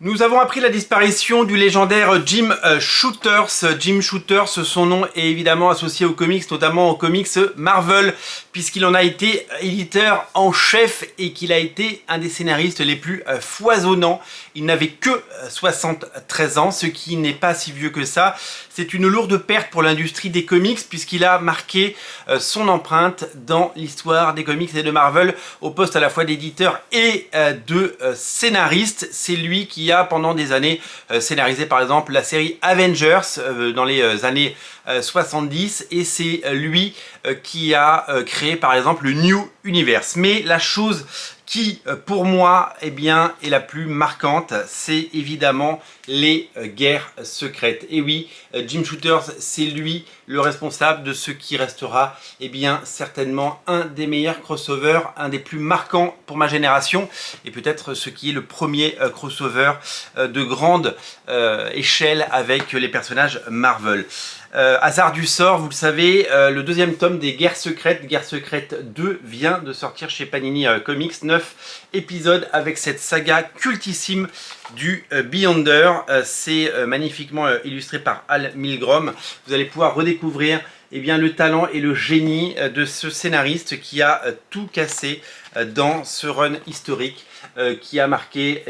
Nous avons appris la disparition du légendaire Jim Shooters. Jim Shooters, son nom est évidemment associé aux comics, notamment aux comics Marvel, puisqu'il en a été éditeur en chef et qu'il a été un des scénaristes les plus foisonnants. Il n'avait que 73 ans, ce qui n'est pas si vieux que ça. C'est une lourde perte pour l'industrie des comics, puisqu'il a marqué son empreinte dans l'histoire des comics et de Marvel, au poste à la fois d'éditeur et de scénariste. C'est lui qui a pendant des années scénarisé par exemple la série Avengers dans les années 70, et c'est lui qui a créé par exemple le New Universe. Mais la chose qui pour moi est la plus marquante, c'est évidemment les guerres secrètes. Et oui, Jim Shooters, c'est lui le responsable de ce qui restera certainement un des meilleurs crossovers, un des plus marquants pour ma génération, et peut-être ce qui est le premier crossover de grande échelle avec les personnages Marvel. Hasard du sort, vous le savez, le deuxième tome des Guerres Secrètes 2 vient de sortir chez Panini Comics, 9 épisodes avec cette saga cultissime du Beyonder. C'est magnifiquement illustré par Al Milgrom. Vous allez pouvoir redécouvrir le talent et le génie de ce scénariste qui a tout cassé dans ce run historique, qui a marqué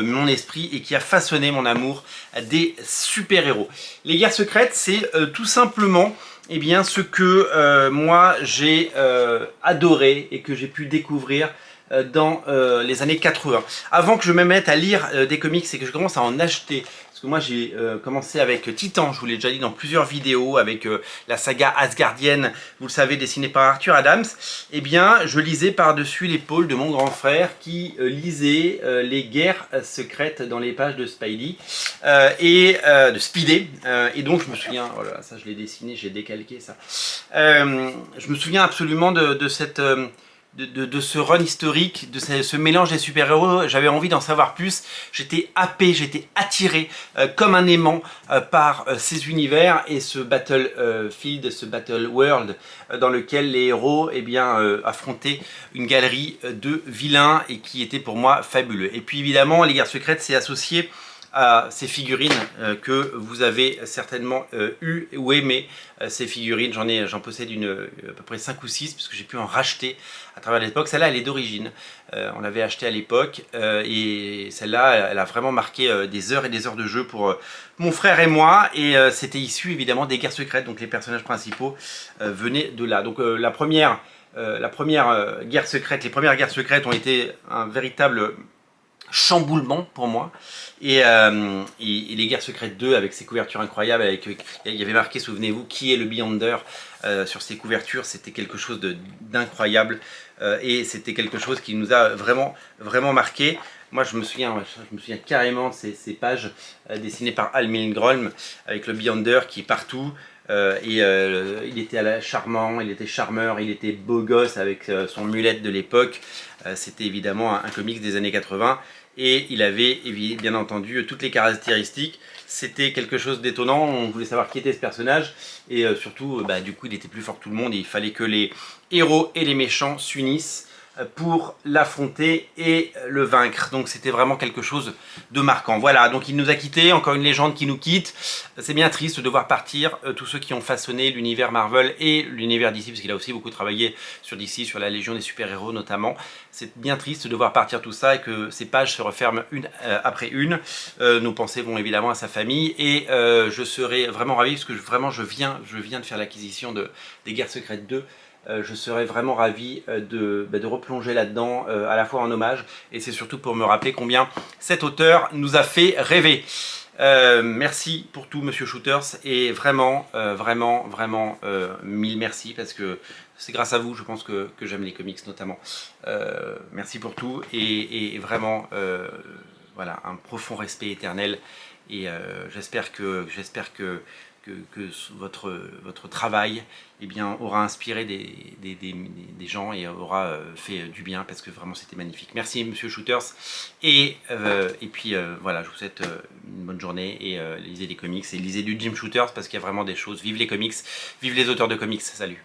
mon esprit et qui a façonné mon amour des super-héros. Les Guerres Secrètes, c'est tout simplement ce que moi j'ai adoré et que j'ai pu découvrir dans les années 80. Avant que je me mette à lire des comics et que je commence à en acheter, parce que moi j'ai commencé avec Titan, je vous l'ai déjà dit dans plusieurs vidéos, avec la saga asgardienne, vous le savez, dessinée par Arthur Adams, je lisais par-dessus l'épaule de mon grand frère qui lisait les Guerres Secrètes dans les pages de Spidey et de Speedy, et donc je me souviens, oh là là, ça je l'ai dessiné, j'ai décalqué ça, je me souviens absolument de cette... De ce run historique, de ce mélange des super-héros. J'avais envie d'en savoir plus, j'étais happé, j'étais attiré comme un aimant par ces univers et ce Battlefield, ce Battle World dans lequel les héros affrontaient une galerie de vilains et qui était pour moi fabuleux. Et puis évidemment, les Guerres Secrètes, c'est associé à ces figurines que vous avez certainement eu ou aimé. Ces figurines, j'en possède à peu près 5 ou 6 puisque j'ai pu en racheter à travers l'époque. Celle-là, elle est d'origine, on l'avait achetée à l'époque et celle-là, elle a vraiment marqué des heures et des heures de jeu pour mon frère et moi, et c'était issu évidemment des Guerres Secrètes, donc les personnages principaux venaient de là. Donc la première guerre secrète, les premières Guerres Secrètes ont été un véritable chamboulement pour moi, et les Guerres Secrètes 2 avec ses couvertures incroyables, il y avait marqué, souvenez-vous, qui est le Beyonder sur ces couvertures. C'était quelque chose d'incroyable et c'était quelque chose qui nous a vraiment marqué. Moi je me souviens carrément de ces pages dessinées par Al Milgrom avec le Beyonder qui est partout. Il était charmant, il était charmeur, il était beau gosse avec son mulette de l'époque. C'était évidemment un comics des années 80 et il avait bien entendu toutes les caractéristiques. C'était quelque chose d'étonnant, on voulait savoir qui était ce personnage et surtout du coup il était plus fort que tout le monde et il fallait que les héros et les méchants s'unissent pour l'affronter et le vaincre. Donc c'était vraiment quelque chose de marquant. Voilà, donc il nous a quittés, encore une légende qui nous quitte. C'est bien triste de voir partir tous ceux qui ont façonné l'univers Marvel et l'univers DC, parce qu'il a aussi beaucoup travaillé sur DC, sur la Légion des super-héros notamment. C'est bien triste de voir partir tout ça et que ces pages se referment une après une. Nos pensées vont évidemment à sa famille et je serais vraiment ravi, parce que je viens de faire l'acquisition des Guerres Secrètes 2. Je serais vraiment ravi de replonger là-dedans, à la fois en hommage, et c'est surtout pour me rappeler combien cet auteur nous a fait rêver. Merci pour tout, Monsieur Shooters, et vraiment, mille merci, parce que c'est grâce à vous, je pense que j'aime les comics notamment. Merci pour tout, et vraiment, voilà, un profond respect éternel, et j'espère que votre travail aura inspiré des gens et aura fait du bien, parce que vraiment c'était magnifique. Merci Monsieur Shooters, et puis voilà, je vous souhaite une bonne journée, et lisez des comics et lisez du Jim Shooters, parce qu'il y a vraiment des choses. Vive les comics, vive les auteurs de comics, salut.